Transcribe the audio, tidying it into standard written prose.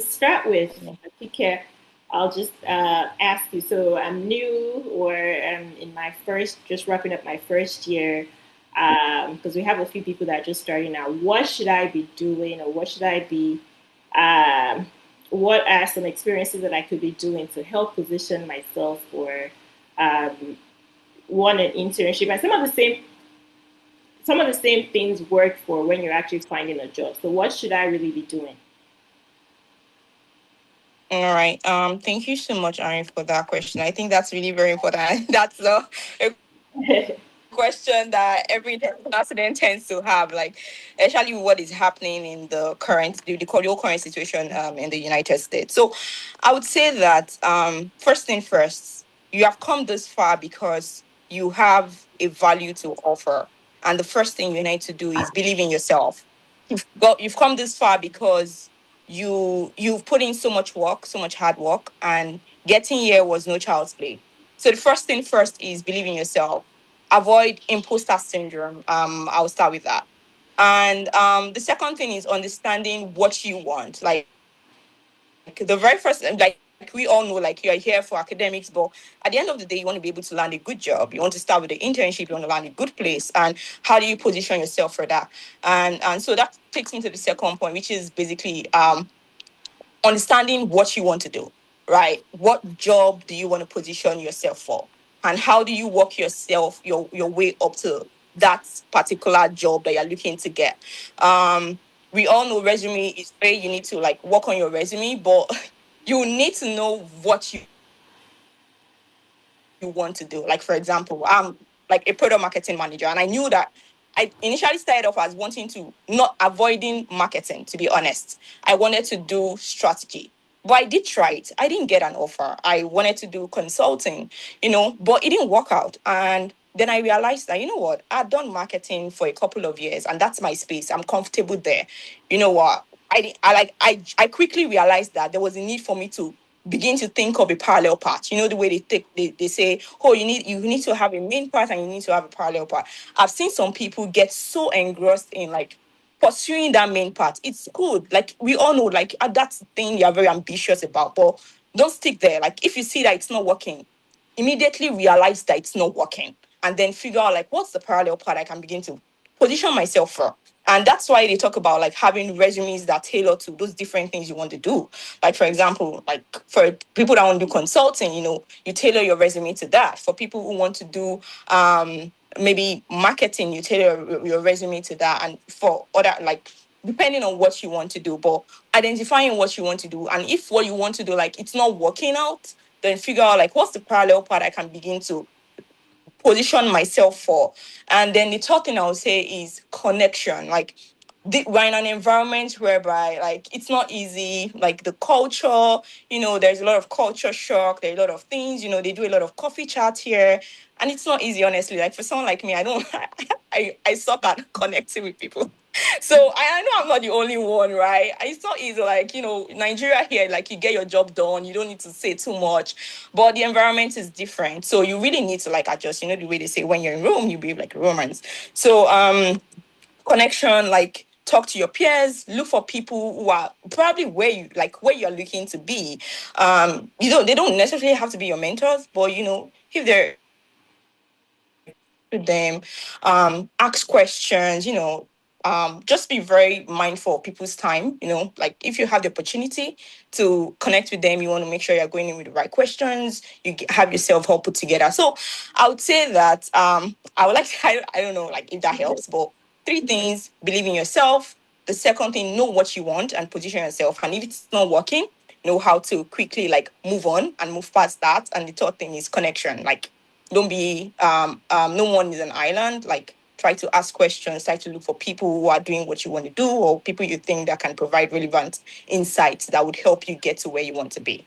start with, Akike, I'll just ask you. So I'm new, or I'm in my first, just wrapping up my first year, because we have a few people that are just starting now. What should I be doing, or what should I be? Um, what are some experiences that I could be doing to help position myself for um, one an internship? And some of the same things work for when you're actually finding a job. So what should I really be doing? All right. Thank you so much, Ari, for that question. I think that's really very important. That's a question that every student tends to have, like, especially what is happening in your current situation in the United States. So, I would say that first thing first, you have come this far because you have a value to offer, and the first thing you need to do is believe in yourself. You've come this far because you've put in so much work, so much hard work, and getting here was no child's play. So the first thing first is believe in yourself. Avoid imposter syndrome. I'll start with that. And the second thing is understanding what you want. Like the very first, like we all know, like you are here for academics, but at the end of the day, you want to be able to land a good job. You want to start with the internship. You want to land a good place. And how do you position yourself for that? And so that takes me to the second point, which is basically understanding what you want to do, right? What job do you want to position yourself for? And how do you work your way up to that particular job that you're looking to get? We all know resume is where you need to like work on your resume, but you need to know what you want to do. Like, for example, I'm like a product marketing manager, and I knew that I initially started off as wanting to not avoiding marketing, to be honest. I wanted to do strategy. But I did try it. I didn't get an offer. I wanted to do consulting, but it didn't work out. And then I realized that, I've done marketing for a couple of years and that's my space. I'm comfortable there. What? I quickly realized that there was a need for me to begin to think of a parallel path. The way they say, oh, you need to have a main path and you need to have a parallel path. I've seen some people get so engrossed in like pursuing that main path. It's good. Like we all know, like that's the thing you're very ambitious about, but don't stick there. Like if you see that it's not working, immediately realize that it's not working and then figure out like what's the parallel path I can begin to position myself for. And that's why they talk about like having resumes that tailor to those different things you want to do. Like for example, like for people that want to do consulting, you tailor your resume to that. For people who want to do maybe marketing, you tailor your resume to that. And for other like depending on what you want to do, but identifying what you want to do. And if what you want to do, like it's not working out, then figure out like what's the parallel path I can begin to position myself for. And then the third thing I would say is connection. Like we're in an environment whereby like it's not easy. Like the culture, there's a lot of culture shock. There are a lot of things. They do a lot of coffee chat here, and it's not easy, honestly. Like for someone like me, I don't, I suck at connecting with people. So I know I'm not the only one, right? It's not easy. Like, Nigeria here, like you get your job done, you don't need to say too much, but the environment is different. So you really need to like adjust, the way they say when you're in Rome, you behave like a Romans. So connection, like talk to your peers, look for people who are probably where you're looking to be. They don't necessarily have to be your mentors, but if they're to them, ask questions, just be very mindful of people's time, like if you have the opportunity to connect with them, you want to make sure you're going in with the right questions, have yourself all put together. So I would say that I would like to, I don't know, like if that helps, but three things: believe in yourself. The second thing, know what you want and position yourself. And if it's not working, know how to quickly like move on and move past that. And the third thing is connection. Like don't be no one is an island. Like try to ask questions, try to look for people who are doing what you want to do or people you think that can provide relevant insights that would help you get to where you want to be.